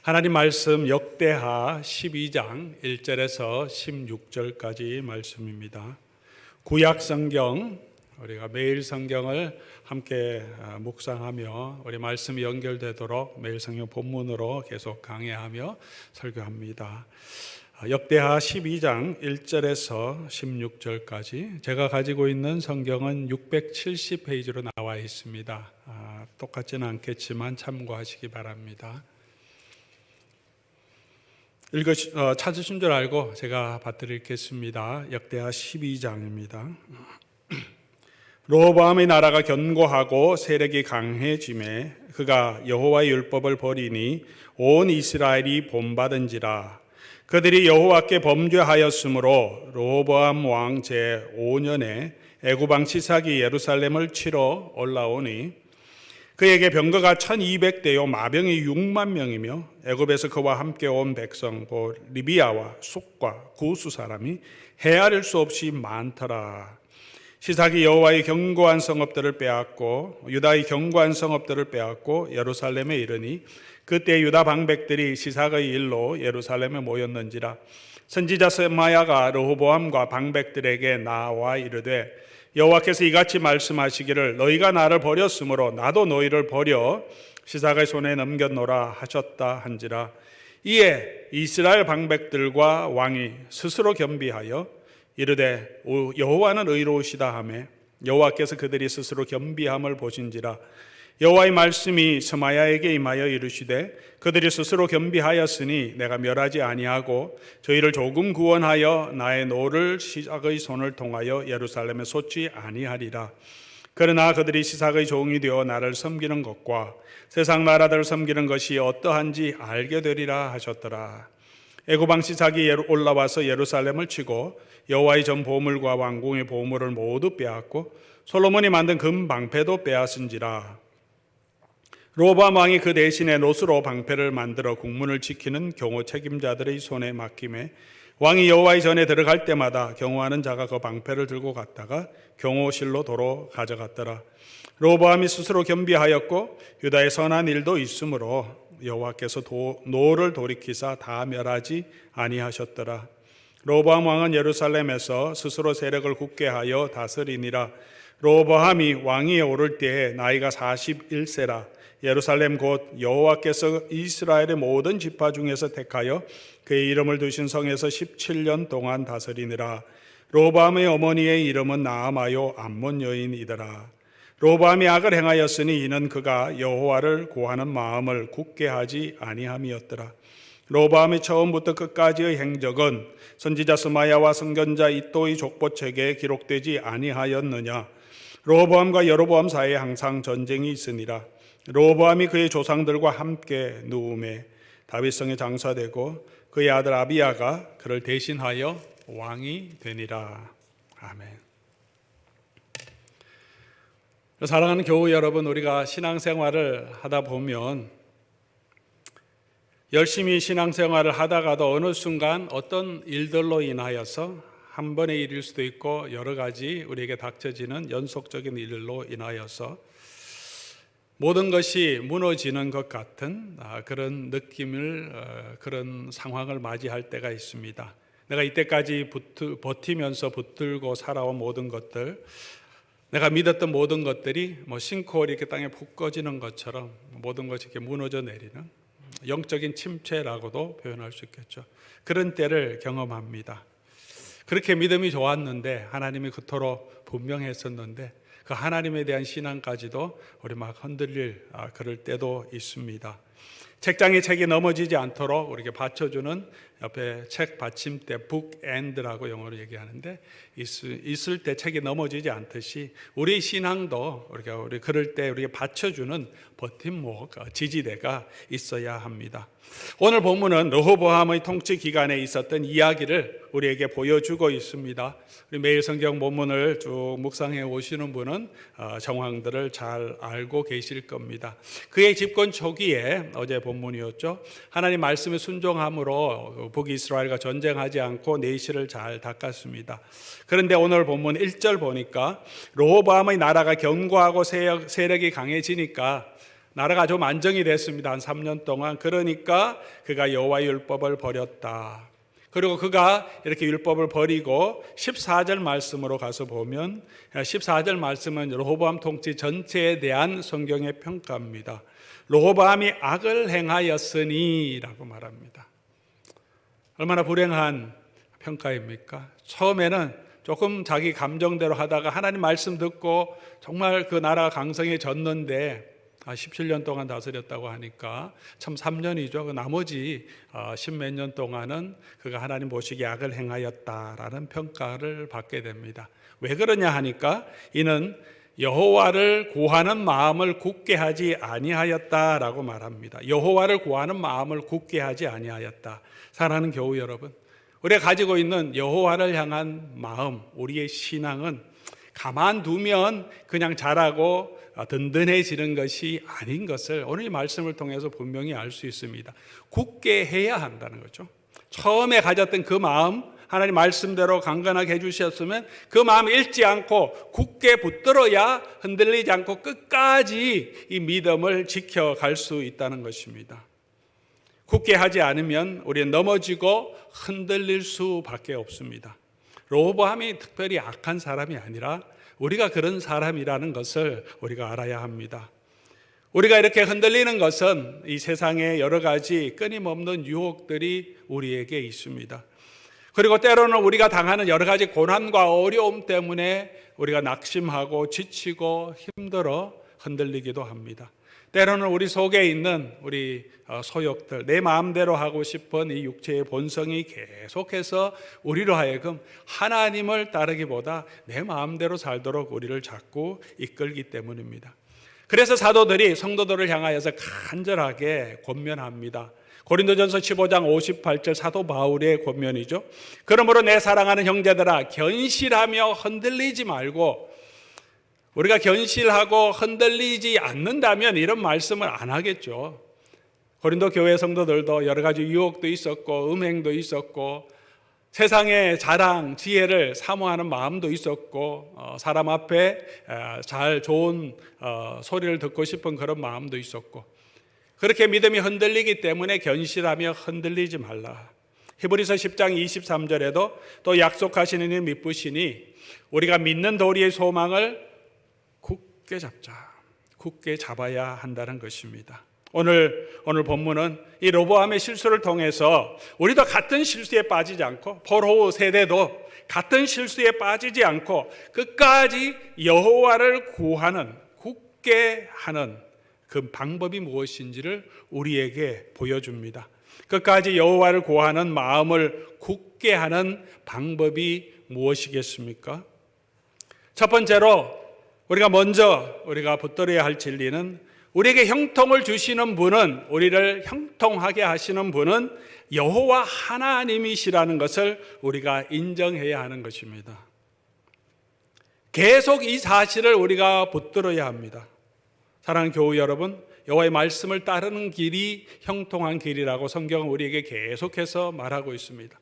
하나님 말씀 역대하 12장 1절에서 16절까지 말씀입니다. 구약 성경, 우리가 매일 성경을 함께 묵상하며 우리 말씀이 연결되도록 매일 성경 본문으로 계속 강해하며 설교합니다. 역대하 12장 1절에서 16절까지 제가 가지고 있는 성경은 670페이지로 나와 있습니다. 똑같지는 않겠지만 참고하시기 바랍니다. 찾으신 줄 알고 제가 받드리겠습니다. 역대하 12장입니다. 르호보암의 나라가 견고하고 세력이 강해지매 그가 여호와의 율법을 버리니 온 이스라엘이 본받은지라. 그들이 여호와께 범죄하였으므로 르호보암 왕 제5년에 애굽 왕 시삭이 예루살렘을 치러 올라오니 그에게 병거가 1200대요 마병이 6만 명이며 애굽에서 그와 함께 온 백성 리비아와 숫과 구스 사람이 헤아릴 수 없이 많더라. 시삭이 여호와의 견고한 성읍들을 빼앗고 유다의 견고한 성읍들을 빼앗고 예루살렘에 이르니 그때 유다 방백들이 시삭의 일로 예루살렘에 모였는지라. 선지자 스마야가 르호보암과 방백들에게 나와 이르되 여호와께서 이같이 말씀하시기를 너희가 나를 버렸으므로 나도 너희를 버려 시삭의 손에 넘겨노라 하셨다 한지라. 이에 이스라엘 방백들과 왕이 스스로 겸비하여 이르되 여호와는 의로우시다 하매 여호와께서 그들이 스스로 겸비함을 보신지라. 여호와의 말씀이 스마야에게 임하여 이르시되 그들이 스스로 겸비하였으니 내가 멸하지 아니하고 저희를 조금 구원하여 나의 노를 시삭의 손을 통하여 예루살렘에 쏟지 아니하리라. 그러나 그들이 시삭의 종이 되어 나를 섬기는 것과 세상 나라들을 섬기는 것이 어떠한지 알게 되리라 하셨더라. 애굽 왕 시삭이 올라와서 예루살렘을 치고 여호와의 전 보물과 왕궁의 보물을 모두 빼앗고 솔로몬이 만든 금 방패도 빼앗은지라. 르호보암 왕이 그 대신에 노스로 방패를 만들어 국문을 지키는 경호 책임자들의 손에 맡김에 왕이 여호와의 전에 들어갈 때마다 경호하는 자가 그 방패를 들고 갔다가 경호실로 도로 가져갔더라. 르호보암이 스스로 겸비하였고 유다의 선한 일도 있으므로 여호와께서 노를 돌이키사 다 멸하지 아니하셨더라. 르호보암 왕은 예루살렘에서 스스로 세력을 굳게 하여 다스리니라. 르호보암이 왕위에 오를 때에 나이가 41세라. 예루살렘 곧 여호와께서 이스라엘의 모든 지파 중에서 택하여 그의 이름을 두신 성에서 17년 동안 다스리니라. 르호보암의 어머니의 이름은 나아마요 암몬 여인이더라. 르호보암이 악을 행하였으니 이는 그가 여호와를 구하는 마음을 굳게 하지 아니함이었더라. 르호보암이 처음부터 끝까지의 행적은 선지자 스마야와 선견자 이도의 족보책에 기록되지 아니하였느냐. 르호보암과 여로보암 사이에 항상 전쟁이 있으니라. 르호보암이 그의 조상들과 함께 누움에 다윗성에 장사되고 그의 아들 아비야가 그를 대신하여 왕이 되니라. 아멘. 사랑하는 교우 여러분, 우리가 신앙생활을 하다 보면 열심히 신앙생활을 하다가도 어느 순간 어떤 일들로 인하여서 한 번의 일일 수도 있고 여러 가지 우리에게 닥쳐지는 연속적인 일로 인하여서 모든 것이 무너지는 것 같은 그런 느낌을 그런 상황을 맞이할 때가 있습니다. 내가 이때까지 버티면서 붙들고 살아온 모든 것들, 내가 믿었던 모든 것들이 싱크홀이 이렇게 땅에 푹 꺼지는 것처럼 모든 것이 이렇게 무너져 내리는 영적인 침체라고도 표현할 수 있겠죠. 그런 때를 경험합니다. 그렇게 믿음이 좋았는데 하나님이 그토록 분명했었는데 그 하나님에 대한 신앙까지도 우리 막 흔들릴 그럴 때도 있습니다. 책장에 책이 넘어지지 않도록 우리에게 받쳐주는 옆에 책 받침대 북엔드라고 영어로 얘기하는데 있을 때 책이 넘어지지 않듯이 우리 신앙도 우리 그럴 때 우리에게 받쳐주는 버팀목, 지지대가 있어야 합니다. 오늘 본문은 르호보암의 통치 기간에 있었던 이야기를 우리에게 보여주고 있습니다. 우리 매일 성경 본문을 쭉 묵상해 오시는 분은 정황들을 잘 알고 계실 겁니다. 그의 집권 초기에 어제 본문이었죠. 하나님 말씀에 순종함으로 북이스라엘과 전쟁하지 않고 내실을 잘 닦았습니다. 그런데 오늘 본문 1절 보니까 르호보암의 나라가 견고하고 세력이 강해지니까 나라가 좀 안정이 됐습니다. 한 3년 동안. 그러니까 그가 여호와의 율법을 버렸다. 그리고 그가 이렇게 율법을 버리고 14절 말씀으로 가서 보면 14절 말씀은 르호보암 통치 전체에 대한 성경의 평가입니다. 르호보암이 악을 행하였으니 라고 말합니다. 얼마나 불행한 평가입니까? 처음에는 조금 자기 감정대로 하다가 하나님 말씀 듣고 정말 그 나라가 강성해졌는데 17년 동안 다스렸다고 하니까 참 3년이죠. 나머지 10몇 년 동안은 그가 하나님 보시기에 악을 행하였다라는 평가를 받게 됩니다. 왜 그러냐 하니까 이는 여호와를 구하는 마음을 굳게 하지 아니하였다라고 말합니다. 여호와를 구하는 마음을 굳게 하지 아니하였다. 사랑하는 교우 여러분, 우리가 가지고 있는 여호와를 향한 마음, 우리의 신앙은 가만두면 그냥 자라고 든든해지는 것이 아닌 것을 오늘 이 말씀을 통해서 분명히 알 수 있습니다. 굳게 해야 한다는 거죠. 처음에 가졌던 그 마음, 하나님 말씀대로 강건하게 해주셨으면 그 마음 잃지 않고 굳게 붙들어야 흔들리지 않고 끝까지 이 믿음을 지켜갈 수 있다는 것입니다. 굳게 하지 않으면 우리는 넘어지고 흔들릴 수밖에 없습니다. 르호보암이 특별히 악한 사람이 아니라 우리가 그런 사람이라는 것을 우리가 알아야 합니다. 우리가 이렇게 흔들리는 것은 이 세상에 여러 가지 끊임없는 유혹들이 우리에게 있습니다. 그리고 때로는 우리가 당하는 여러 가지 고난과 어려움 때문에 우리가 낙심하고 지치고 힘들어 흔들리기도 합니다. 때로는 우리 속에 있는 우리 소욕들, 내 마음대로 하고 싶은 이 육체의 본성이 계속해서 우리로 하여금 하나님을 따르기보다 내 마음대로 살도록 우리를 자꾸 이끌기 때문입니다. 그래서 사도들이 성도들을 향하여서 간절하게 권면합니다. 고린도전서 15장 58절 사도 바울의 권면이죠. 그러므로 내 사랑하는 형제들아, 견실하며 흔들리지 말고, 우리가 견실하고 흔들리지 않는다면 이런 말씀을 안 하겠죠. 고린도 교회 성도들도 여러 가지 유혹도 있었고 음행도 있었고 세상의 자랑, 지혜를 사모하는 마음도 있었고 사람 앞에 잘 좋은 소리를 듣고 싶은 그런 마음도 있었고, 그렇게 믿음이 흔들리기 때문에 견실하며 흔들리지 말라. 히브리서 10장 23절에도 또 약속하시는 일 믿으시니 우리가 믿는 도리의 소망을 굳게 잡자. 굳게 잡아야 한다는 것입니다. 오늘 본문은 이 르호보암의 실수를 통해서 우리도 같은 실수에 빠지지 않고 포로우 세대도 같은 실수에 빠지지 않고 끝까지 여호와를 구하는, 굳게 하는 그 방법이 무엇인지를 우리에게 보여줍니다. 끝까지 여호와를 구하는 마음을 굳게 하는 방법이 무엇이겠습니까? 첫 번째로 우리가 붙들어야 할 진리는, 우리에게 형통을 주시는 분은, 우리를 형통하게 하시는 분은 여호와 하나님이시라는 것을 우리가 인정해야 하는 것입니다. 계속 이 사실을 우리가 붙들어야 합니다. 사랑하는 교우 여러분, 여호와의 말씀을 따르는 길이 형통한 길이라고 성경은 우리에게 계속해서 말하고 있습니다.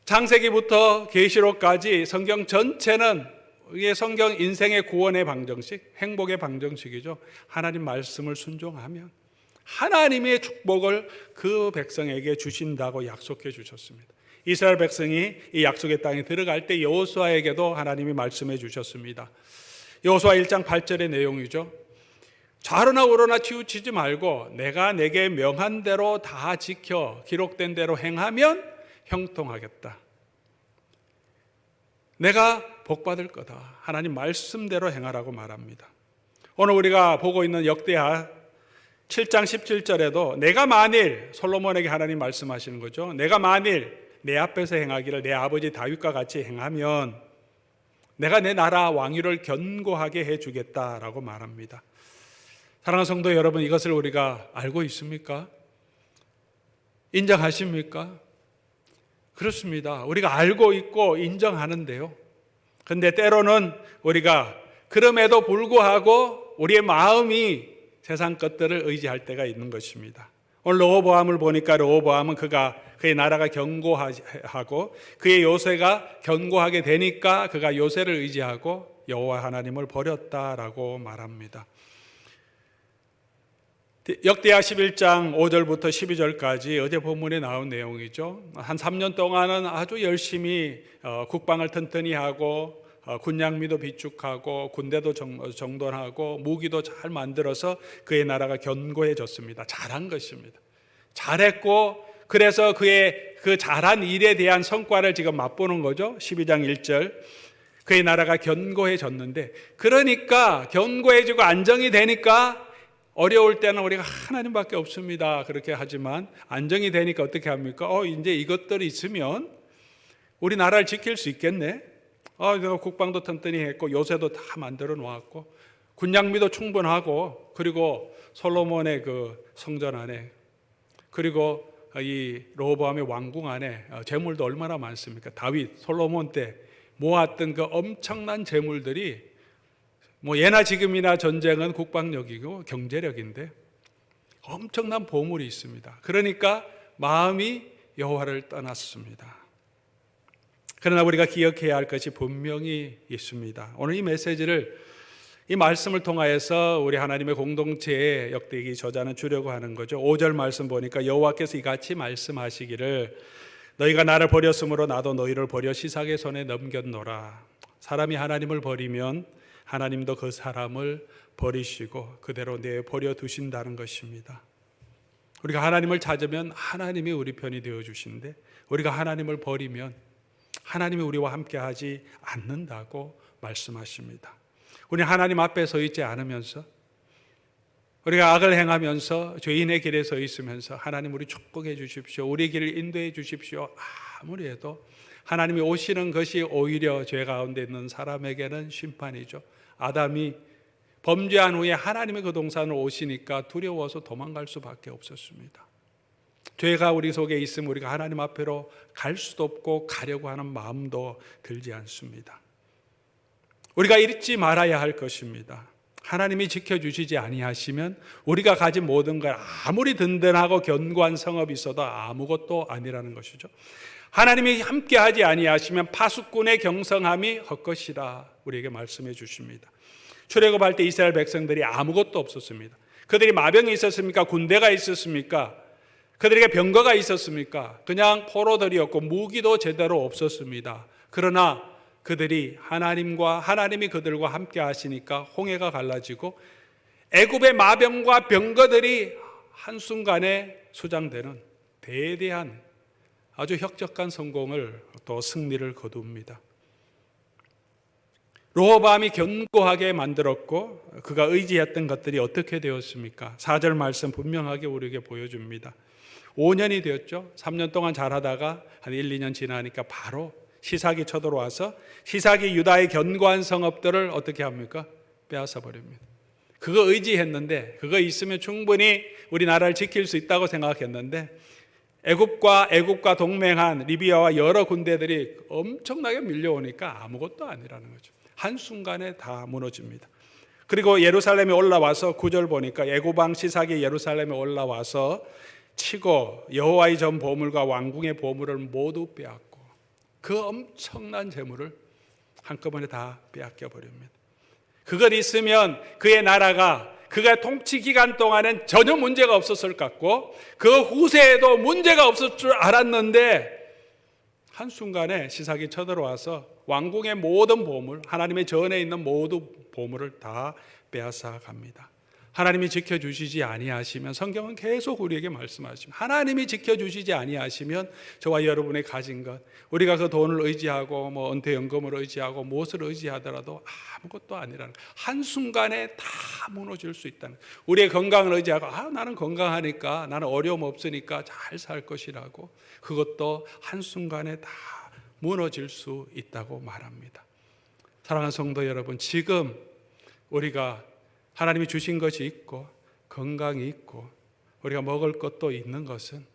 창세기부터 계시록까지 성경 전체는 이게 성경 인생의 구원의 방정식, 행복의 방정식이죠. 하나님 말씀을 순종하면 하나님의 축복을 그 백성에게 주신다고 약속해 주셨습니다. 이스라엘 백성이 이 약속의 땅에 들어갈 때 여호수아에게도 하나님이 말씀해 주셨습니다. 여호수아 1장 8절의 내용이죠. 좌로나 우로나 치우치지 말고 내가 내게 명한 대로 다 지켜 기록된 대로 행하면 형통하겠다. 내가 복받을 거다. 하나님 말씀대로 행하라고 말합니다. 오늘 우리가 보고 있는 역대하 7장 17절에도 내가 만일, 솔로몬에게 하나님 말씀하시는 거죠. 내가 만일 내 앞에서 행하기를 내 아버지 다윗과 같이 행하면 내가 내 나라 왕위를 견고하게 해주겠다라고 말합니다. 사랑하는 성도 여러분, 이것을 우리가 알고 있습니까? 인정하십니까? 그렇습니다. 우리가 알고 있고 인정하는데요. 근데 때로는 우리가 그럼에도 불구하고 우리의 마음이 세상 것들을 의지할 때가 있는 것입니다. 오늘 르호보암을 보니까 르호보암은 그의 나라가 견고하고 그의 요새가 견고하게 되니까 그가 요새를 의지하고 여호와 하나님을 버렸다라고 말합니다. 역대하 11장 5절부터 12절까지 어제 본문에 나온 내용이죠. 한 3년 동안은 아주 열심히 국방을 튼튼히 하고 군량미도 비축하고 군대도 정돈하고 무기도 잘 만들어서 그의 나라가 견고해졌습니다. 잘한 것입니다. 잘했고 그래서 그의 그 잘한 일에 대한 성과를 지금 맛보는 거죠. 12장 1절 그의 나라가 견고해졌는데, 그러니까 견고해지고 안정이 되니까 어려울 때는 우리가 하나님밖에 없습니다 그렇게 하지만, 안정이 되니까 어떻게 합니까? 이제 이것들이 있으면 우리 나라를 지킬 수 있겠네. 내가 국방도 튼튼히 했고 요새도 다 만들어 놓았고 군량미도 충분하고, 그리고 솔로몬의 그 성전 안에, 그리고 이 르호보암의 왕궁 안에 재물도 얼마나 많습니까? 다윗, 솔로몬 때 모았던 그 엄청난 재물들이 예나 지금이나 전쟁은 국방력이고 경제력인데 엄청난 보물이 있습니다. 그러니까 마음이 여호와를 떠났습니다. 그러나 우리가 기억해야 할 것이 분명히 있습니다. 오늘 이 메시지를, 이 말씀을 통하여서 우리 하나님의 공동체에 역대기 저자는 주려고 하는 거죠. 5절 말씀 보니까 여호와께서 이같이 말씀하시기를 너희가 나를 버렸으므로 나도 너희를 버려 시삭의 손에 넘겼노라. 사람이 하나님을 버리면 하나님도 그 사람을 버리시고 그대로 내버려 두신다는 것입니다. 우리가 하나님을 찾으면 하나님이 우리 편이 되어 주시는데, 우리가 하나님을 버리면 하나님이 우리와 함께 하지 않는다고 말씀하십니다. 우리 하나님 앞에 서 있지 않으면서, 우리가 악을 행하면서 죄인의 길에 서 있으면서 하나님 우리 축복해 주십시오, 우리 길을 인도해 주십시오 아무리 해도 하나님이 오시는 것이 오히려 죄 가운데 있는 사람에게는 심판이죠. 아담이 범죄한 후에 하나님의 그 동산으로 오시니까 두려워서 도망갈 수밖에 없었습니다. 죄가 우리 속에 있으면 우리가 하나님 앞으로 갈 수도 없고 가려고 하는 마음도 들지 않습니다. 우리가 잊지 말아야 할 것입니다. 하나님이 지켜주시지 아니하시면 우리가 가진 모든 걸 아무리 든든하고 견고한 성읍이 있어도 아무것도 아니라는 것이죠. 하나님이 함께하지 아니하시면 파수꾼의 경성함이 헛것이라 우리에게 말씀해 주십니다. 출애굽할 때 이스라엘 백성들이 아무것도 없었습니다. 그들이 마병이 있었습니까? 군대가 있었습니까? 그들에게 병거가 있었습니까? 그냥 포로들이었고 무기도 제대로 없었습니다. 그러나 그들이 하나님이 그들과 함께 하시니까 홍해가 갈라지고 애굽의 마병과 병거들이 한순간에 수장되는 대대한 아주 혁적한 성공을, 또 승리를 거둡니다. 르호보암이 견고하게 만들었고 그가 의지했던 것들이 어떻게 되었습니까? 4절 말씀 분명하게 우리에게 보여줍니다. 5년이 되었죠. 3년 동안 잘하다가 한 1, 2년 지나니까 바로 시삭이 쳐들어와서 시삭이 유다의 견고한 성읍들을 어떻게 합니까? 빼앗아 버립니다. 그거 의지했는데, 그거 있으면 충분히 우리나라를 지킬 수 있다고 생각했는데 애굽과 동맹한 리비아와 여러 군대들이 엄청나게 밀려오니까 아무것도 아니라는 거죠. 한순간에 다 무너집니다. 그리고 예루살렘에 올라와서 9절 보니까 애굽왕 시삭이 예루살렘에 올라와서 치고 여호와의 전 보물과 왕궁의 보물을 모두 빼앗고 그 엄청난 재물을 한꺼번에 다 빼앗겨 버립니다. 그걸 있으면 그의 나라가, 그가 통치 기간 동안엔 전혀 문제가 없었을 것 같고 그 후세에도 문제가 없을 줄 알았는데 한순간에 시삭이 쳐들어와서 왕궁의 모든 보물, 하나님의 전에 있는 모든 보물을 다 빼앗아 갑니다. 하나님이 지켜주시지 아니하시면, 성경은 계속 우리에게 말씀하십니다. 하나님이 지켜주시지 아니하시면 저와 여러분의 가진 것, 우리가 그 돈을 의지하고 은퇴연금을 의지하고 무엇을 의지하더라도 아무것도 아니라는, 한순간에 다 무너질 수 있다는, 우리의 건강을 의지하고 나는 건강하니까, 나는 어려움 없으니까 잘 살 것이라고, 그것도 한순간에 다 무너질 수 있다고 말합니다. 사랑하는 성도 여러분, 지금 우리가 하나님이 주신 것이 있고 건강이 있고 우리가 먹을 것도 있는 것은,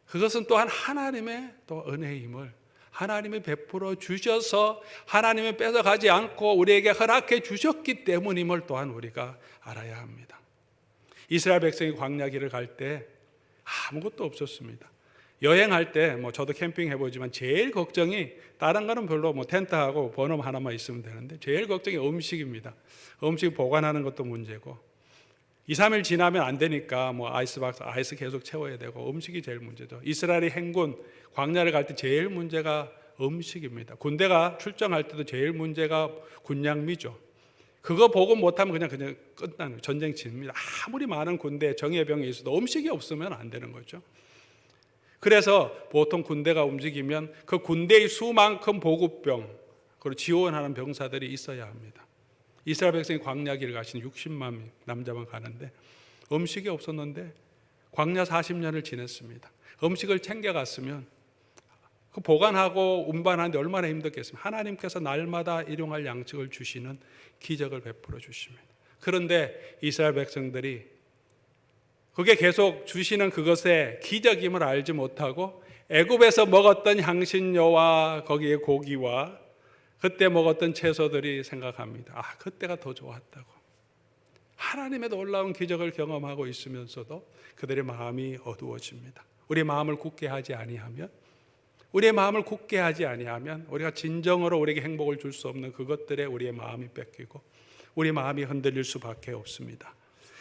그것은 또한 하나님의 또 은혜의 힘을 하나님이 베풀어 주셔서 하나님이 뺏어가지 않고 우리에게 허락해 주셨기 때문임을 또한 우리가 알아야 합니다. 이스라엘 백성이 광야길을 갈 때 아무것도 없었습니다. 여행할 때 저도 캠핑 해보지만 제일 걱정이, 다른 거는 별로 텐트하고 버너 하나만 있으면 되는데 제일 걱정이 음식입니다. 음식 보관하는 것도 문제고, 2, 3일 지나면 안 되니까 뭐 아이스박스 아이스 계속 채워야 되고 음식이 제일 문제죠. 이스라엘이 행군 광야를 갈 때 제일 문제가 음식입니다. 군대가 출정할 때도 제일 문제가 군량미죠. 그거 보고 못하면 그냥 끝나는 거예요. 전쟁 집니다. 아무리 많은 군대 정예병이 있어도 음식이 없으면 안 되는 거죠. 그래서 보통 군대가 움직이면 그 군대의 수만큼 보급병 그리고 지원하는 병사들이 있어야 합니다. 이스라엘 백성이 광야길을 가시는 60만 명 남자만 가는데 음식이 없었는데 광야 40년을 지냈습니다. 음식을 챙겨갔으면 그 보관하고 운반하는데 얼마나 힘들겠습니까? 하나님께서 날마다 일용할 양식을 주시는 기적을 베풀어 주십니다. 그런데 이스라엘 백성들이 그게 계속 주시는 그것에 기적임을 알지 못하고 애굽에서 먹었던 향신료와 거기에 고기와 그때 먹었던 채소들이 생각합니다. 아, 그때가 더 좋았다고. 하나님의 놀라운 기적을 경험하고 있으면서도 그들의 마음이 어두워집니다. 우리의 마음을 굳게 하지 아니하면 우리가 진정으로 우리에게 행복을 줄 수 없는 그것들에 우리의 마음이 뺏기고 우리 마음이 흔들릴 수밖에 없습니다.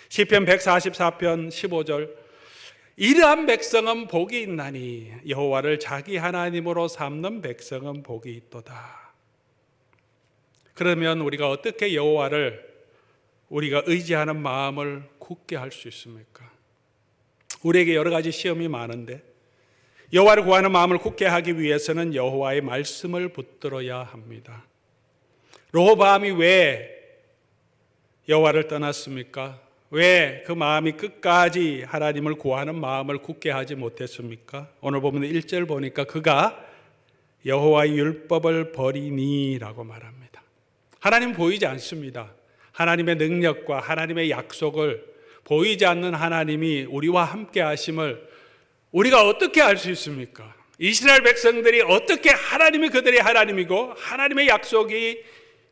시편 144편 15절 이러한 백성은 복이 있나니 여호와를 자기 하나님으로 삼는 백성은 복이 있도다. 그러면 우리가 어떻게 여호와를 우리가 의지하는 마음을 굳게 할 수 있습니까? 우리에게 여러 가지 시험이 많은데 여호와를 구하는 마음을 굳게 하기 위해서는 여호와의 말씀을 붙들어야 합니다. 르호보암이 왜 여호와를 떠났습니까? 왜 그 마음이 끝까지 하나님을 구하는 마음을 굳게 하지 못했습니까? 오늘 보면 1절 보니까 그가 여호와의 율법을 버리니라고 말합니다. 하나님 보이지 않습니다. 하나님의 능력과 하나님의 약속을 보이지 않는 하나님이 우리와 함께 하심을 우리가 어떻게 알 수 있습니까? 이스라엘 백성들이 어떻게 하나님이 그들의 하나님이고 하나님의 약속이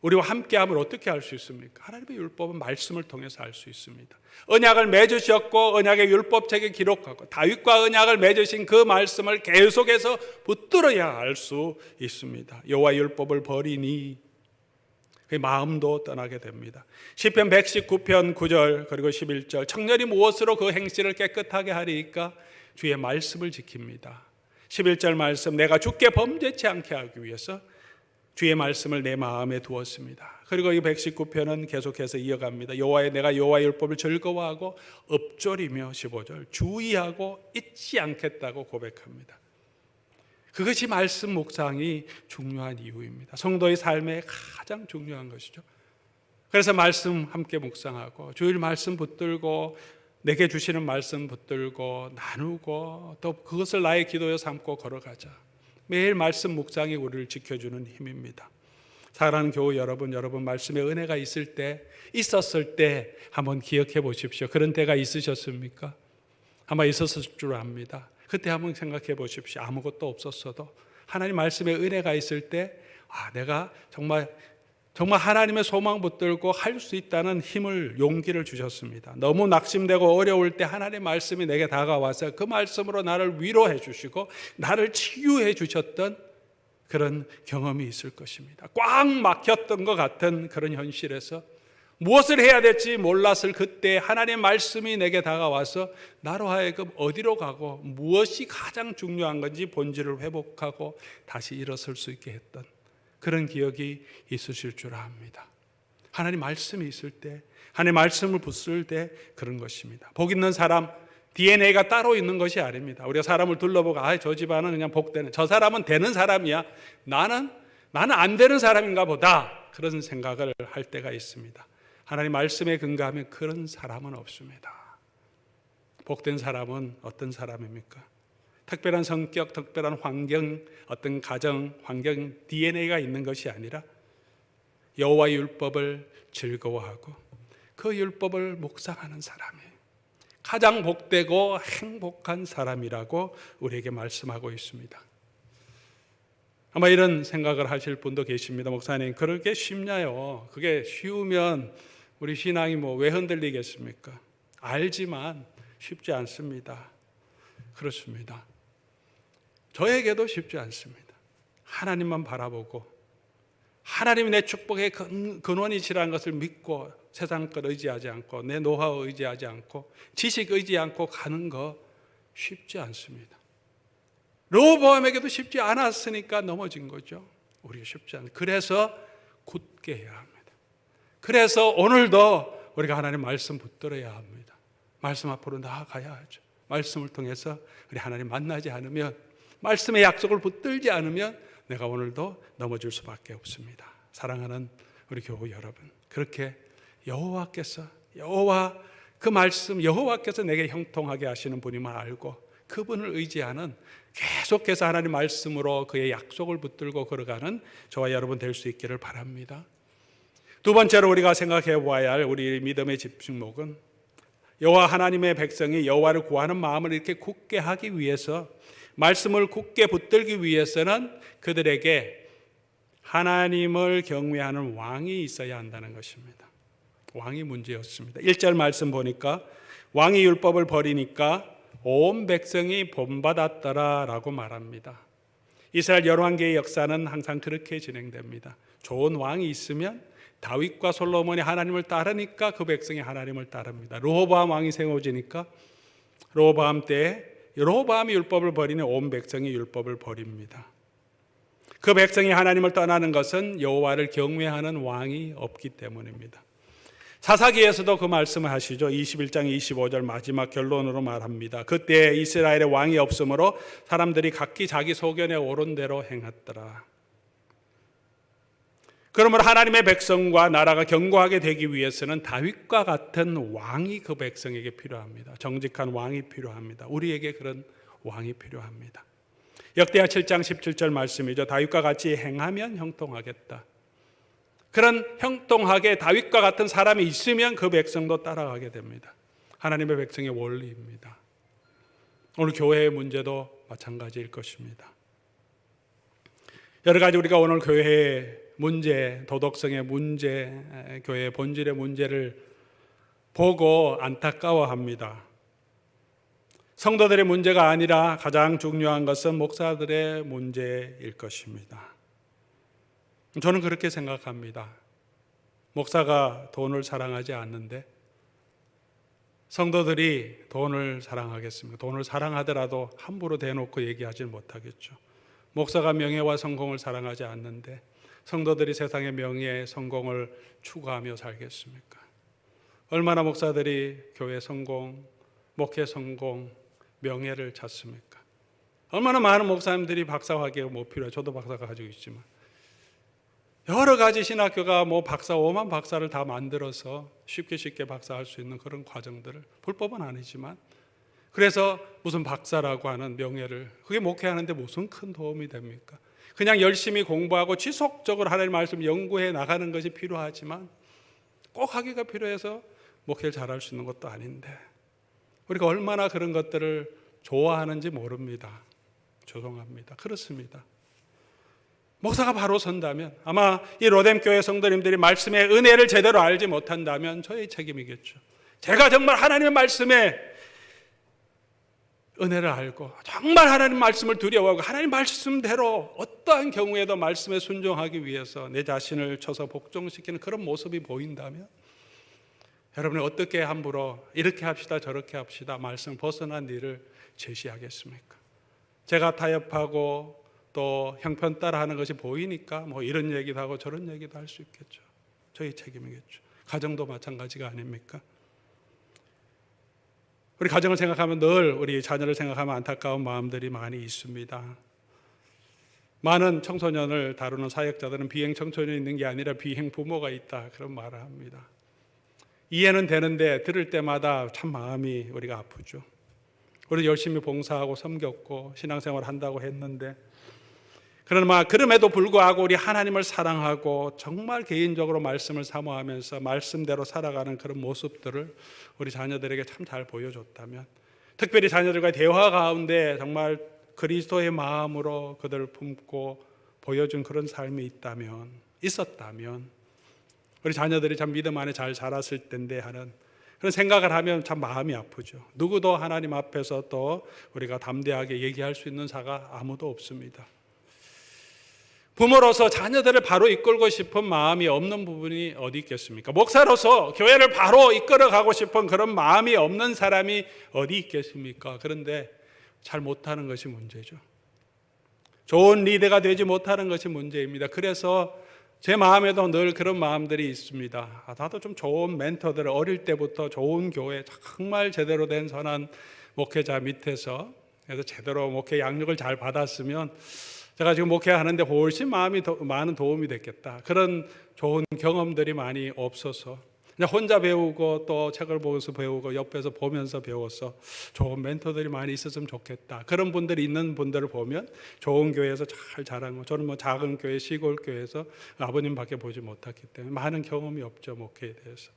우리와 함께함을 어떻게 알 수 있습니까? 하나님의 율법은 말씀을 통해서 알 수 있습니다. 언약을 맺으셨고 언약의 율법책에 기록하고 다윗과 언약을 맺으신 그 말씀을 계속해서 붙들어야 알 수 있습니다. 여호와의 율법을 버리니 그 마음도 떠나게 됩니다. 시편 119편 9절 그리고 11절 청년이 무엇으로 그 행실을 깨끗하게 하리이까? 주의 말씀을 지킵니다. 11절 말씀 내가 주께 범죄치 않게 하기 위해서 주의 말씀을 내 마음에 두었습니다. 그리고 이 119편은 계속해서 이어갑니다. 내가 여호와의 율법을 즐거워하고 읊조리며 15절 주의하고 잊지 않겠다고 고백합니다. 그것이 말씀 묵상이 중요한 이유입니다. 성도의 삶에 가장 중요한 것이죠. 그래서 말씀 함께 묵상하고 주일 말씀 붙들고 내게 주시는 말씀 붙들고 나누고 또 그것을 나의 기도에 삼고 걸어가자. 매일 말씀 묵상이 우리를 지켜주는 힘입니다. 사랑하는 교우 여러분 말씀에 은혜가 있었을 때 한번 기억해 보십시오. 그런 때가 있으셨습니까? 아마 있었을 줄 압니다. 그때 한번 생각해 보십시오. 아무것도 없었어도 하나님 말씀에 은혜가 있을 때 내가 정말 하나님의 소망 붙들고 할 수 있다는 힘을 용기를 주셨습니다. 너무 낙심되고 어려울 때 하나님의 말씀이 내게 다가와서 그 말씀으로 나를 위로해 주시고 나를 치유해 주셨던 그런 경험이 있을 것입니다. 꽉 막혔던 것 같은 그런 현실에서 무엇을 해야 될지 몰랐을 그때 하나님의 말씀이 내게 다가와서 나로 하여금 어디로 가고 무엇이 가장 중요한 건지 본질을 회복하고 다시 일어설 수 있게 했던 그런 기억이 있으실 줄 압니다. 하나님 말씀이 있을 때, 하나님 말씀을 붙들 때 그런 것입니다. 복 있는 사람, DNA가 따로 있는 것이 아닙니다. 우리가 사람을 둘러보고 저 집안은 그냥 복되는, 저 사람은 되는 사람이야. 나는 안 되는 사람인가 보다. 그런 생각을 할 때가 있습니다. 하나님 말씀에 근거하면 그런 사람은 없습니다. 복된 사람은 어떤 사람입니까? 특별한 성격, 특별한 환경, 어떤 가정, 환경, DNA가 있는 것이 아니라 여호와의 율법을 즐거워하고 그 율법을 묵상하는 사람이 가장 복되고 행복한 사람이라고 우리에게 말씀하고 있습니다. 아마 이런 생각을 하실 분도 계십니다. 목사님, 그렇게 쉽냐요? 그게 쉬우면 우리 신앙이 왜 흔들리겠습니까? 알지만 쉽지 않습니다. 그렇습니다. 저에게도 쉽지 않습니다. 하나님만 바라보고 하나님이 내 축복의 근원이시라는 것을 믿고 세상 것 의지하지 않고 내 노하우 의지하지 않고 지식 의지 않고 가는 거 쉽지 않습니다. 르호보암에게도 쉽지 않았으니까 넘어진 거죠. 우리가 쉽지 않아요. 그래서 굳게 해야 합니다. 그래서 오늘도 우리가 하나님 말씀 붙들어야 합니다. 말씀 앞으로 나아가야 하죠. 말씀을 통해서 우리 하나님 만나지 않으면, 말씀의 약속을 붙들지 않으면 내가 오늘도 넘어질 수밖에 없습니다. 사랑하는 우리 교우 여러분, 그렇게 여호와께서 그 말씀, 여호와께서 내게 형통하게 하시는 분임을 알고 그분을 의지하는, 계속해서 하나님 말씀으로 그의 약속을 붙들고 걸어가는 저와 여러분 될 수 있기를 바랍니다. 두 번째로 우리가 생각해 보아야 할 우리 믿음의 집중목은, 여호와 하나님의 백성이 여호와를 구하는 마음을 이렇게 굳게 하기 위해서, 말씀을 굳게 붙들기 위해서는 그들에게 하나님을 경외하는 왕이 있어야 한다는 것입니다. 왕이 문제였습니다. 1절 말씀 보니까 왕이 율법을 버리니까 온 백성이 본받았더라 라고 말합니다. 이스라엘 열왕기의 역사는 항상 그렇게 진행됩니다. 좋은 왕이 있으면 다윗과 솔로몬이 하나님을 따르니까 그 백성이 하나님을 따릅니다. 르호보암 왕이 세워지니까 르호보암 때에 르호보암이 율법을 버리니 온 백성이 율법을 버립니다. 그 백성이 하나님을 떠나는 것은 여호와를 경외하는 왕이 없기 때문입니다. 사사기에서도 그 말씀을 하시죠. 21장 25절 마지막 결론으로 말합니다. 그때 이스라엘의 왕이 없으므로 사람들이 각기 자기 소견에 옳은 대로 행했더라. 그러므로 하나님의 백성과 나라가 견고하게 되기 위해서는 다윗과 같은 왕이 그 백성에게 필요합니다. 정직한 왕이 필요합니다. 우리에게 그런 왕이 필요합니다. 역대하 7장 17절 말씀이죠. 다윗과 같이 행하면 형통하겠다. 그런 형통하게 다윗과 같은 사람이 있으면 그 백성도 따라가게 됩니다. 하나님의 백성의 원리입니다. 오늘 교회의 문제도 마찬가지일 것입니다. 여러 가지 우리가 오늘 교회의 문제, 도덕성의 문제, 교회의 본질의 문제를 보고 안타까워합니다. 성도들의 문제가 아니라 가장 중요한 것은 목사들의 문제일 것입니다. 저는 그렇게 생각합니다. 목사가 돈을 사랑하지 않는데 성도들이 돈을 사랑하겠습니까? 돈을 사랑하더라도 함부로 대놓고 얘기하지 못하겠죠. 목사가 명예와 성공을 사랑하지 않는데 성도들이 세상의 명예, 성공을 추구하며 살겠습니까? 얼마나 목사들이 교회 성공, 목회 성공, 명예를 찾습니까? 얼마나 많은 목사님들이 박사학위가 못 필요해요. 저도 박사가 가지고 있지만 여러 가지 신학교가 박사 5만 박사를 다 만들어서 쉽게 박사할 수 있는 그런 과정들을, 불법은 아니지만, 그래서 무슨 박사라고 하는 명예를, 그게 목회하는데 무슨 큰 도움이 됩니까? 그냥 열심히 공부하고 지속적으로 하나님의 말씀 연구해 나가는 것이 필요하지만 꼭 하기가 필요해서 목회를 잘할 수 있는 것도 아닌데, 우리가 얼마나 그런 것들을 좋아하는지 모릅니다. 죄송합니다. 그렇습니다. 목사가 바로 선다면, 아마 이 로뎀교회 성도님들이 말씀의 은혜를 제대로 알지 못한다면 저의 책임이겠죠. 제가 정말 하나님의 말씀에 은혜를 알고 정말 하나님 말씀을 두려워하고 하나님 말씀대로 어떠한 경우에도 말씀에 순종하기 위해서 내 자신을 쳐서 복종시키는 그런 모습이 보인다면, 여러분이 어떻게 함부로 이렇게 합시다 저렇게 합시다 말씀 벗어난 일을 제시하겠습니까? 제가 타협하고 또 형편 따라 하는 것이 보이니까 이런 얘기도 하고 저런 얘기도 할 수 있겠죠. 저희 책임이겠죠. 가정도 마찬가지가 아닙니까? 우리 가정을 생각하면 늘 우리 자녀를 생각하면 안타까운 마음들이 많이 있습니다. 많은 청소년을 다루는 사역자들은 비행 청소년이 있는 게 아니라 비행 부모가 있다, 그런 말을 합니다. 이해는 되는데 들을 때마다 참 마음이 우리가 아프죠. 우리 열심히 봉사하고 섬겼고 신앙생활 한다고 했는데, 그러나 그럼에도 불구하고 우리 하나님을 사랑하고 정말 개인적으로 말씀을 사모하면서 말씀대로 살아가는 그런 모습들을 우리 자녀들에게 참 잘 보여줬다면, 특별히 자녀들과의 대화 가운데 정말 그리스도의 마음으로 그들을 품고 보여준 그런 삶이 있었다면 우리 자녀들이 참 믿음 안에 잘 자랐을 텐데 하는 그런 생각을 하면 참 마음이 아프죠. 누구도 하나님 앞에서 또 우리가 담대하게 얘기할 수 있는 자가 아무도 없습니다. 부모로서 자녀들을 바로 이끌고 싶은 마음이 없는 부분이 어디 있겠습니까? 목사로서 교회를 바로 이끌어가고 싶은 그런 마음이 없는 사람이 어디 있겠습니까? 그런데 잘 못하는 것이 문제죠. 좋은 리더가 되지 못하는 것이 문제입니다. 그래서 제 마음에도 늘 그런 마음들이 있습니다. 나도 좀 좋은 멘토들, 어릴 때부터 좋은 교회, 정말 제대로 된 선한 목회자 밑에서 그래서 제대로 목회 양육을 잘 받았으면 제가 지금 목회하는데 훨씬 많은 도움이 됐겠다. 그런 좋은 경험들이 많이 없어서 그냥 혼자 배우고 또 책을 보면서 배우고 옆에서 보면서 배워서 좋은 멘토들이 많이 있었으면 좋겠다. 그런 분들이 있는 분들을 보면 좋은 교회에서 잘 자란 거. 저는 뭐 작은 교회, 시골 교회에서 아버님밖에 보지 못했기 때문에 많은 경험이 없죠. 목회에 대해서.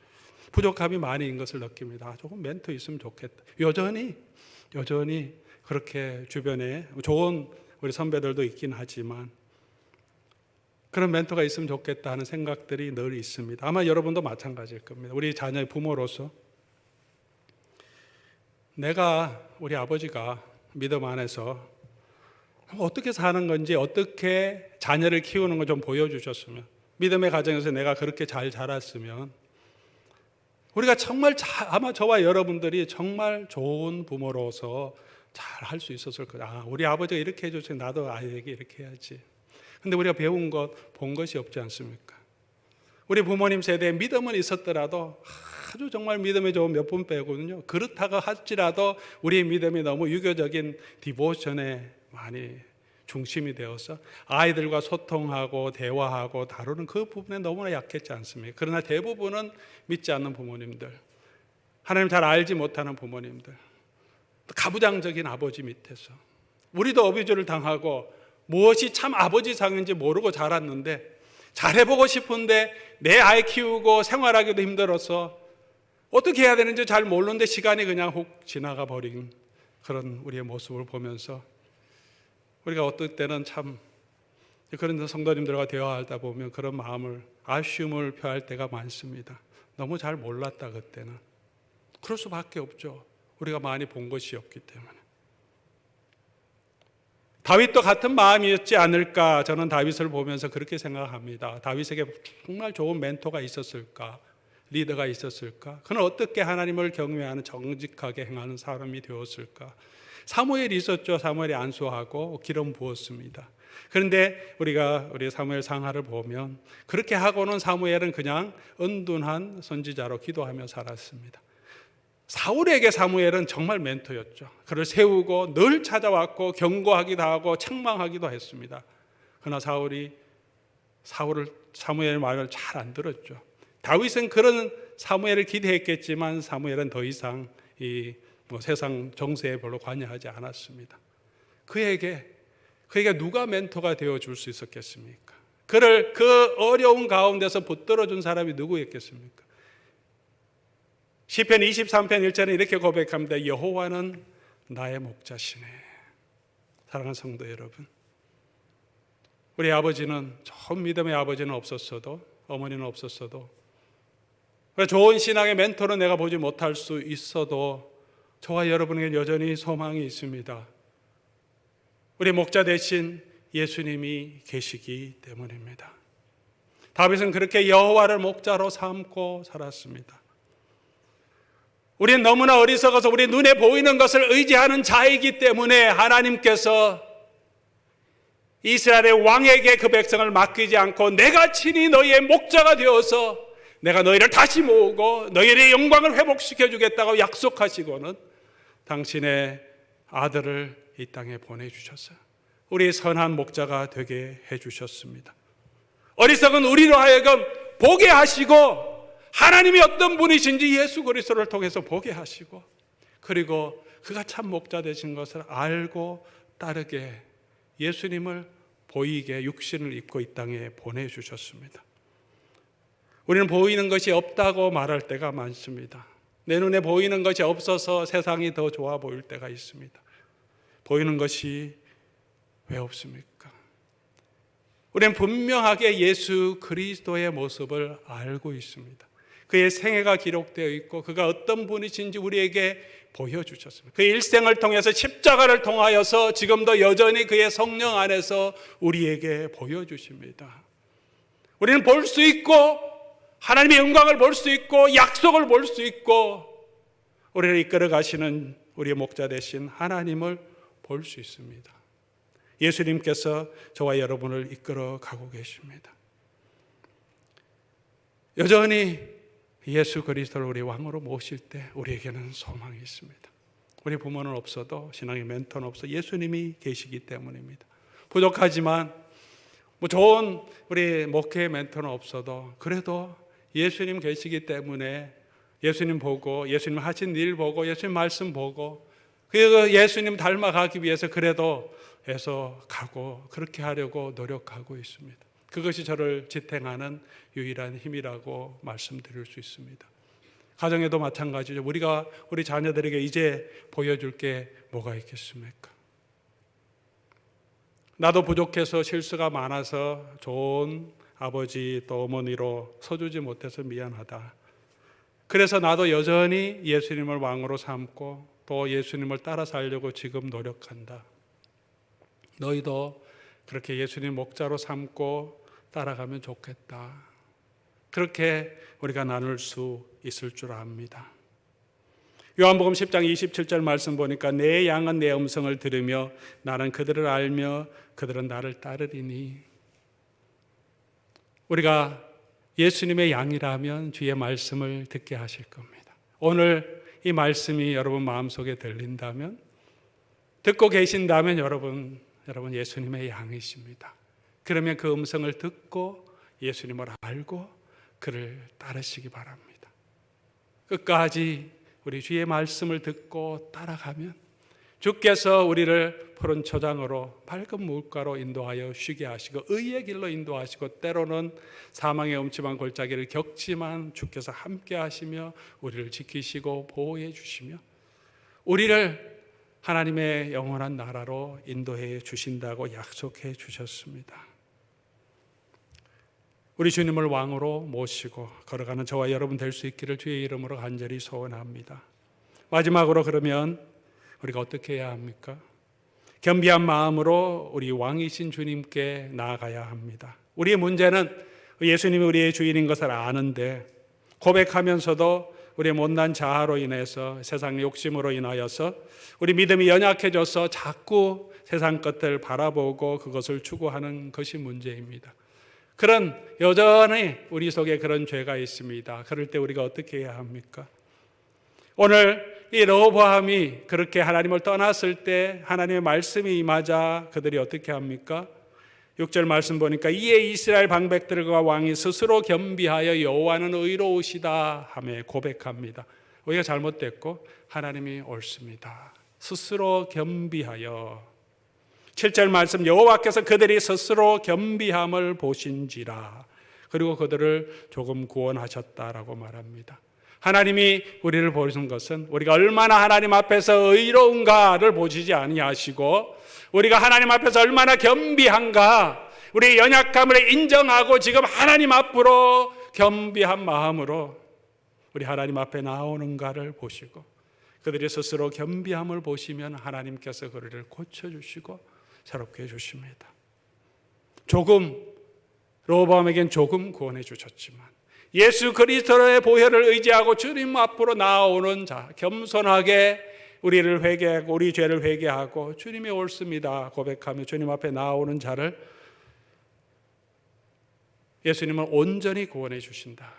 부족함이 많이 있는 것을 느낍니다. 조금 멘토 있으면 좋겠다. 여전히 그렇게 주변에 좋은 우리 선배들도 있긴 하지만 그런 멘토가 있으면 좋겠다 하는 생각들이 늘 있습니다. 아마 여러분도 마찬가지일 겁니다. 우리 자녀의 부모로서 우리 아버지가 믿음 안에서 어떻게 사는 건지 어떻게 자녀를 키우는 걸 좀 보여주셨으면, 믿음의 가정에서 내가 그렇게 잘 자랐으면 우리가 정말 아마 저와 여러분들이 정말 좋은 부모로서 잘 할 수 있었을 거다. 우리 아버지가 이렇게 해줬으니 나도 아이에게 이렇게 해야지. 근데 우리가 배운 것, 본 것이 없지 않습니까? 우리 부모님 세대에 믿음은 있었더라도 아주 정말 믿음이 좋은 몇 분 빼고는요. 그렇다고 할지라도 우리의 믿음이 너무 유교적인 디보션에 많이 중심이 되어서 아이들과 소통하고 대화하고 다루는 그 부분에 너무나 약했지 않습니까? 그러나 대부분은 믿지 않는 부모님들, 하나님 잘 알지 못하는 부모님들, 가부장적인 아버지 밑에서 우리도 어뷰즈를 당하고 무엇이 참 아버지 상인지 모르고 자랐는데 잘해보고 싶은데 내 아이 키우고 생활하기도 힘들어서 어떻게 해야 되는지 잘 모르는데 시간이 그냥 훅 지나가 버린 그런 우리의 모습을 보면서 우리가 어떨 때는 참 그런 성도님들과 대화하다 보면 그런 마음을, 아쉬움을 표할 때가 많습니다. 너무 잘 몰랐다 그때는. 그럴 수밖에 없죠. 우리가 많이 본 것이 없기 때문에. 다윗도 같은 마음이었지 않을까, 저는 다윗을 보면서 그렇게 생각합니다. 다윗에게 정말 좋은 멘토가 있었을까, 리더가 있었을까, 그는 어떻게 하나님을 경외하는 정직하게 행하는 사람이 되었을까. 사무엘이 있었죠. 사무엘이 안수하고 기름 부었습니다. 그런데 우리 사무엘 상하를 보면 그렇게 하고는 사무엘은 그냥 은둔한 선지자로 기도하며 살았습니다. 사울에게 사무엘은 정말 멘토였죠. 그를 세우고 늘 찾아왔고 경고하기도 하고 책망하기도 했습니다. 그러나 사무엘의 말을 잘 안 들었죠. 다윗은 그런 사무엘을 기대했겠지만 사무엘은 더 이상 세상 정세에 별로 관여하지 않았습니다. 그에게 누가 멘토가 되어줄 수 있었겠습니까? 그를 그 어려운 가운데서 붙들어준 사람이 누구였겠습니까? 시편 23편 1절에 이렇게 고백합니다. 여호와는 나의 목자시네. 사랑하는 성도 여러분, 우리 아버지는, 좋은 믿음의 아버지는 없었어도, 어머니는 없었어도, 좋은 신앙의 멘토는 내가 보지 못할 수 있어도 저와 여러분에게 여전히 소망이 있습니다. 우리 목자 대신 예수님이 계시기 때문입니다. 다윗은 그렇게 여호와를 목자로 삼고 살았습니다. 우리는 너무나 어리석어서 우리 눈에 보이는 것을 의지하는 자이기 때문에 하나님께서 이스라엘의 왕에게 그 백성을 맡기지 않고 내가 친히 너희의 목자가 되어서 내가 너희를 다시 모으고 너희의 영광을 회복시켜 주겠다고 약속하시고는 당신의 아들을 이 땅에 보내주셨어요. 우리 선한 목자가 되게 해주셨습니다. 어리석은 우리로 하여금 보게 하시고 하나님이 어떤 분이신지 예수 그리스도를 통해서 보게 하시고, 그리고 그가 참 목자 되신 것을 알고 따르게 예수님을 보이게 육신을 입고 이 땅에 보내주셨습니다. 우리는 보이는 것이 없다고 말할 때가 많습니다. 내 눈에 보이는 것이 없어서 세상이 더 좋아 보일 때가 있습니다. 보이는 것이 왜 없습니까? 우리는 분명하게 예수 그리스도의 모습을 알고 있습니다. 그의 생애가 기록되어 있고 그가 어떤 분이신지 우리에게 보여주셨습니다. 그 일생을 통해서 십자가를 통하여서 지금도 여전히 그의 성령 안에서 우리에게 보여주십니다. 우리는 볼 수 있고 하나님의 영광을 볼 수 있고 약속을 볼 수 있고 우리를 이끌어 가시는 우리의 목자 되신 하나님을 볼 수 있습니다. 예수님께서 저와 여러분을 이끌어 가고 계십니다. 여전히 예수 그리스도를 우리 왕으로 모실 때 우리에게는 소망이 있습니다. 우리 부모는 없어도 신앙의 멘토는 없어 예수님이 계시기 때문입니다. 부족하지만 좋은 우리 목회 멘토는 없어도 그래도 예수님 계시기 때문에 예수님 보고 예수님 하신 일 보고 예수님 말씀 보고 그 예수님 닮아가기 위해서 그래도 애써 가고 그렇게 하려고 노력하고 있습니다. 그것이 저를 지탱하는 유일한 힘이라고 말씀드릴 수 있습니다. 가정에도 마찬가지죠. 우리가 우리 자녀들에게 이제 보여줄 게 뭐가 있겠습니까? 나도 부족해서 실수가 많아서 좋은 아버지 또 어머니로 서주지 못해서 미안하다. 그래서 나도 여전히 예수님을 왕으로 삼고 또 예수님을 따라 살려고 지금 노력한다. 너희도 그렇게 예수님 목자로 삼고 따라가면 좋겠다. 그렇게 우리가 나눌 수 있을 줄 압니다. 요한복음 10장 27절 말씀 보니까 내 양은 내 음성을 들으며 나는 그들을 알며 그들은 나를 따르리니. 우리가 예수님의 양이라면 주의 말씀을 듣게 하실 겁니다. 오늘 이 말씀이 여러분 마음속에 들린다면, 듣고 계신다면 여러분 예수님의 양이십니다. 그러면 그 음성을 듣고 예수님을 알고 그를 따르시기 바랍니다. 끝까지 우리 주의 말씀을 듣고 따라가면 주께서 우리를 푸른 초장으로 밝은 물가로 인도하여 쉬게 하시고 의의 길로 인도하시고 때로는 사망의 음침한 골짜기를 겪지만 주께서 함께 하시며 우리를 지키시고 보호해 주시며 우리를 하나님의 영원한 나라로 인도해 주신다고 약속해 주셨습니다. 우리 주님을 왕으로 모시고 걸어가는 저와 여러분 될 수 있기를 주의 이름으로 간절히 소원합니다. 마지막으로 그러면 우리가 어떻게 해야 합니까? 겸비한 마음으로 우리 왕이신 주님께 나아가야 합니다. 우리의 문제는 예수님이 우리의 주인인 것을 아는데 고백하면서도 우리의 못난 자아로 인해서 세상 욕심으로 인하여서 우리 믿음이 연약해져서 자꾸 세상 것들 바라보고 그것을 추구하는 것이 문제입니다. 그런 여전히 우리 속에 그런 죄가 있습니다. 그럴 때 우리가 어떻게 해야 합니까? 오늘 이 르호보암이 그렇게 하나님을 떠났을 때 하나님의 말씀이 임하자 그들이 어떻게 합니까? 6절 말씀 보니까 이에 이스라엘 방백들과 왕이 스스로 겸비하여 여호와는 의로우시다 하며 고백합니다. 우리가 잘못됐고 하나님이 옳습니다. 스스로 겸비하여. 7절 말씀 여호와께서 그들이 스스로 겸비함을 보신지라 그리고 그들을 조금 구원하셨다라고 말합니다. 하나님이 우리를 보시는 것은 우리가 얼마나 하나님 앞에서 의로운가를 보시지 아니하시고 우리가 하나님 앞에서 얼마나 겸비한가 우리의 연약함을 인정하고 지금 하나님 앞으로 겸비한 마음으로 우리 하나님 앞에 나오는가를 보시고 그들이 스스로 겸비함을 보시면 하나님께서 그들을 고쳐주시고 새롭게 해주십니다. 르호보암에겐 조금 구원해 주셨지만 예수 그리스도의 보혈을 의지하고 주님 앞으로 나아오는 자, 겸손하게 우리를 회개하고 우리 죄를 회개하고 주님이 옳습니다 고백하며 주님 앞에 나아오는 자를 예수님은 온전히 구원해 주신다.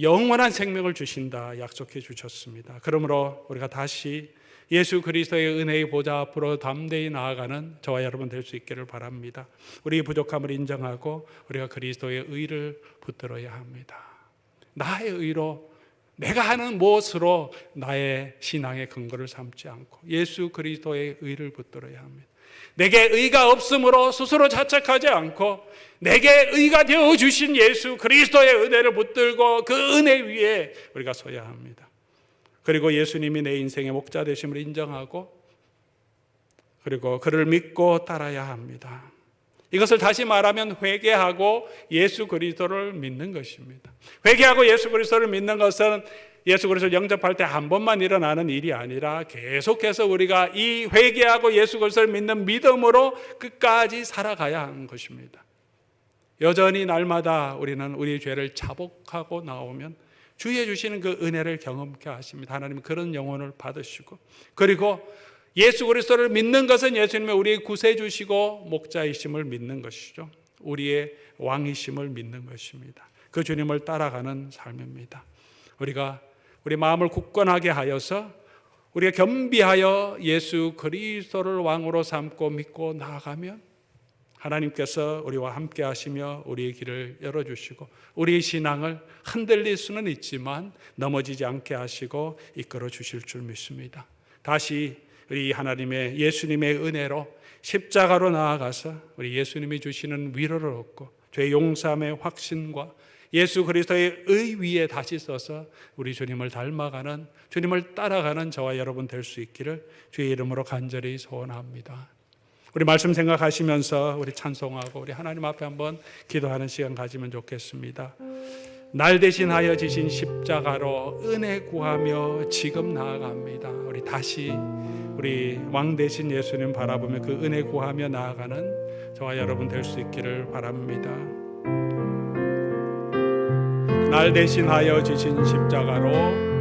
영원한 생명을 주신다 약속해 주셨습니다. 그러므로 우리가 다시 예수 그리스도의 은혜의 보좌 앞으로 담대히 나아가는 저와 여러분 될 수 있기를 바랍니다. 우리의 부족함을 인정하고 우리가 그리스도의 의를 붙들어야 합니다. 나의 의로 내가 하는 무엇으로 나의 신앙의 근거를 삼지 않고 예수 그리스도의 의를 붙들어야 합니다. 내게 의가 없으므로 스스로 자책하지 않고 내게 의가 되어주신 예수 그리스도의 은혜를 붙들고 그 은혜 위에 우리가 서야 합니다. 그리고 예수님이 내 인생의 목자 되심을 인정하고 그리고 그를 믿고 따라야 합니다. 이것을 다시 말하면 회개하고 예수 그리스도를 믿는 것입니다. 회개하고 예수 그리스도를 믿는 것은 예수 그리스도를 영접할 때 한 번만 일어나는 일이 아니라 계속해서 우리가 이 회개하고 예수 그리스도를 믿는 믿음으로 끝까지 살아가야 하는 것입니다. 여전히 날마다 우리는 우리 죄를 자복하고 나오면 주의 주시는 그 은혜를 경험케 하십니다. 하나님은 그런 영혼을 받으시고, 그리고 예수 그리스도를 믿는 것은 예수님의 우리의 구세주시고 목자이심을 믿는 것이죠. 우리의 왕이심을 믿는 것입니다. 그 주님을 따라가는 삶입니다. 우리가 우리 마음을 굳건하게 하여서 우리가 겸비하여 예수 그리스도를 왕으로 삼고 믿고 나아가면 하나님께서 우리와 함께 하시며 우리의 길을 열어주시고 우리의 신앙을 흔들릴 수는 있지만 넘어지지 않게 하시고 이끌어 주실 줄 믿습니다. 다시 우리 하나님의 예수님의 은혜로 십자가로 나아가서 우리 예수님이 주시는 위로를 얻고 죄 용서함의 확신과 예수 그리스도의 의 위에 다시 서서 우리 주님을 닮아가는, 주님을 따라가는 저와 여러분 될 수 있기를 주의 이름으로 간절히 소원합니다. 우리 말씀 생각하시면서 우리 찬송하고 우리 하나님 앞에 한번 기도하는 시간 가지면 좋겠습니다. 날 대신하여 지신 십자가로 은혜 구하며 지금 나아갑니다. 우리 다시 우리 왕 대신 예수님 바라보며 그 은혜 구하며 나아가는 저와 여러분 될 수 있기를 바랍니다. 날 대신하여 지신 십자가로